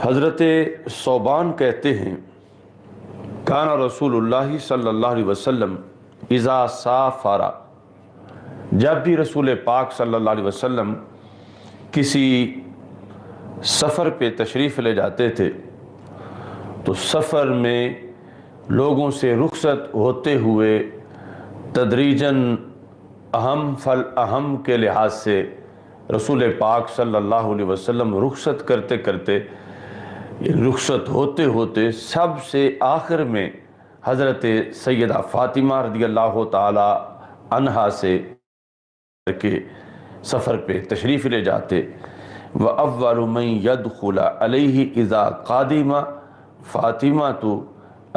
حضرت صوبان کہتے ہیں کان رسول اللہ صلی اللہ علیہ وسلم اذا سافر، جب بھی رسول پاک صلی اللہ علیہ وسلم کسی سفر پہ تشریف لے جاتے تھے تو سفر میں لوگوں سے رخصت ہوتے ہوئے تدریجاً اہم فالاہم کے لحاظ سے رسول پاک صلی اللہ علیہ وسلم رخصت کرتے کرتے رخصت ہوتے ہوتے سب سے آخر میں حضرت سیدہ فاطمہ رضی اللہ تعالی عنہا سے کے سفر پہ تشریف لے جاتے۔ وَأَوَّلُ مَنْ يَدْخُلَ عَلَيْهِ إِذَا قَادِمَ فاطمہ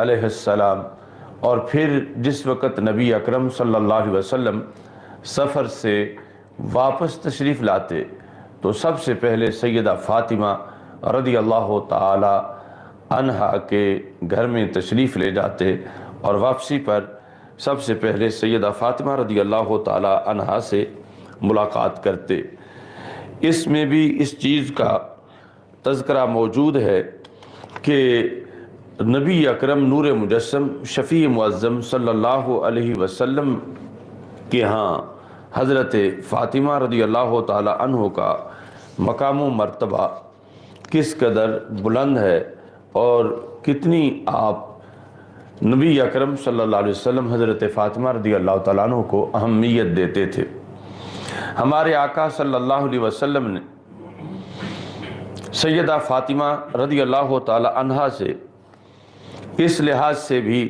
علیہ السلام، اور پھر جس وقت نبی اکرم صلی اللہ علیہ وسلم سفر سے واپس تشریف لاتے تو سب سے پہلے سیدہ فاطمہ رضی اللہ تعالی عنہا کے گھر میں تشریف لے جاتے اور واپسی پر سب سے پہلے سیدہ فاطمہ رضی اللہ تعالی عنہا سے ملاقات کرتے۔ اس میں بھی اس چیز کا تذکرہ موجود ہے کہ نبی اکرم نور مجسم شفیع معظم صلی اللہ علیہ وسلم کے ہاں حضرت فاطمہ رضی اللہ تعالی عنہ کا مقام و مرتبہ کس قدر بلند ہے اور کتنی آپ نبی اکرم صلی اللہ علیہ وسلم حضرت فاطمہ رضی اللہ تعالیٰ عنہ کو اہمیت دیتے تھے۔ ہمارے آقا صلی اللہ علیہ وسلم نے سیدہ فاطمہ رضی اللہ تعالیٰ عنہا سے اس لحاظ سے بھی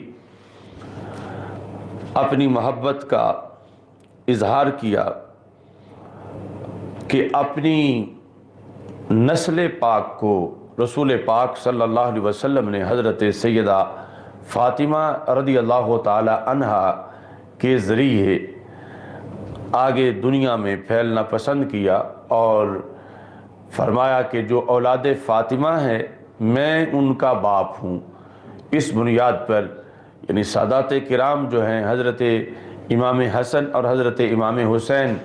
اپنی محبت کا اظہار کیا کہ اپنی نسل پاک کو رسول پاک صلی اللہ علیہ وسلم نے حضرت سیدہ فاطمہ رضی اللہ تعالی عنہا کے ذریعے آگے دنیا میں پھیلنا پسند کیا اور فرمایا کہ جو اولاد فاطمہ ہے میں ان کا باپ ہوں۔ اس بنیاد پر یعنی سادات کرام جو ہیں حضرت امام حسن اور حضرت امام حسین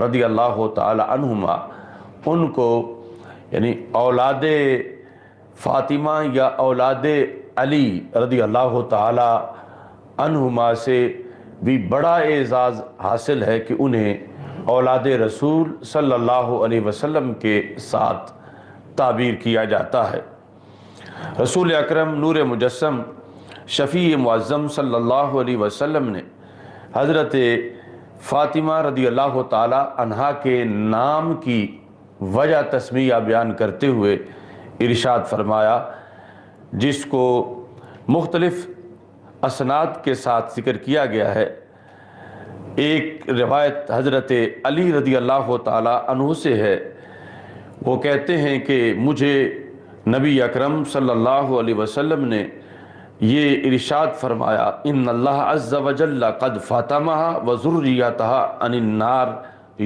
رضی اللہ تعالی عنہما ان کو یعنی اولاد فاطمہ یا اولاد علی رضی اللہ تعالی عنہما سے بھی بڑا اعزاز حاصل ہے کہ انہیں اولاد رسول صلی اللہ علیہ وسلم کے ساتھ تعبیر کیا جاتا ہے۔ رسول اکرم نور مجسم شفیع معظم صلی اللہ علیہ وسلم نے حضرت فاطمہ رضی اللہ تعالی عنہا کے نام کی وجہ تسمیہ بیان کرتے ہوئے ارشاد فرمایا، جس کو مختلف اسناد کے ساتھ ذکر کیا گیا ہے۔ ایک روایت حضرت علی رضی اللہ تعالی عنہ سے ہے، وہ کہتے ہیں کہ مجھے نبی اکرم صلی اللہ علیہ وسلم نے یہ ارشاد فرمایا، ان اللہ عز وجل قد فاطمہ وذریتہا عن النار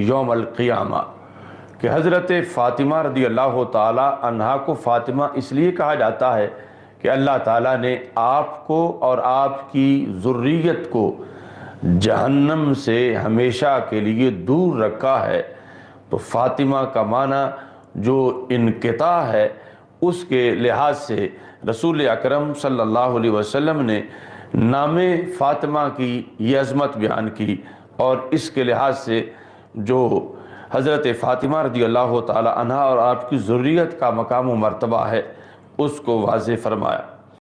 یوم القیامہ، کہ حضرت فاطمہ رضی اللہ تعالی عنہا کو فاطمہ اس لیے کہا جاتا ہے کہ اللہ تعالیٰ نے آپ کو اور آپ کی ذریت کو جہنم سے ہمیشہ کے لیے دور رکھا ہے۔ تو فاطمہ کا معنی جو انقطاع ہے اس کے لحاظ سے رسول اکرم صلی اللہ علیہ وسلم نے نام فاطمہ کی یہ عظمت بیان کی اور اس کے لحاظ سے جو حضرت فاطمہ رضی اللہ تعالی عنہا اور آپ کی ذریت کا مقام و مرتبہ ہے اس کو واضح فرمایا۔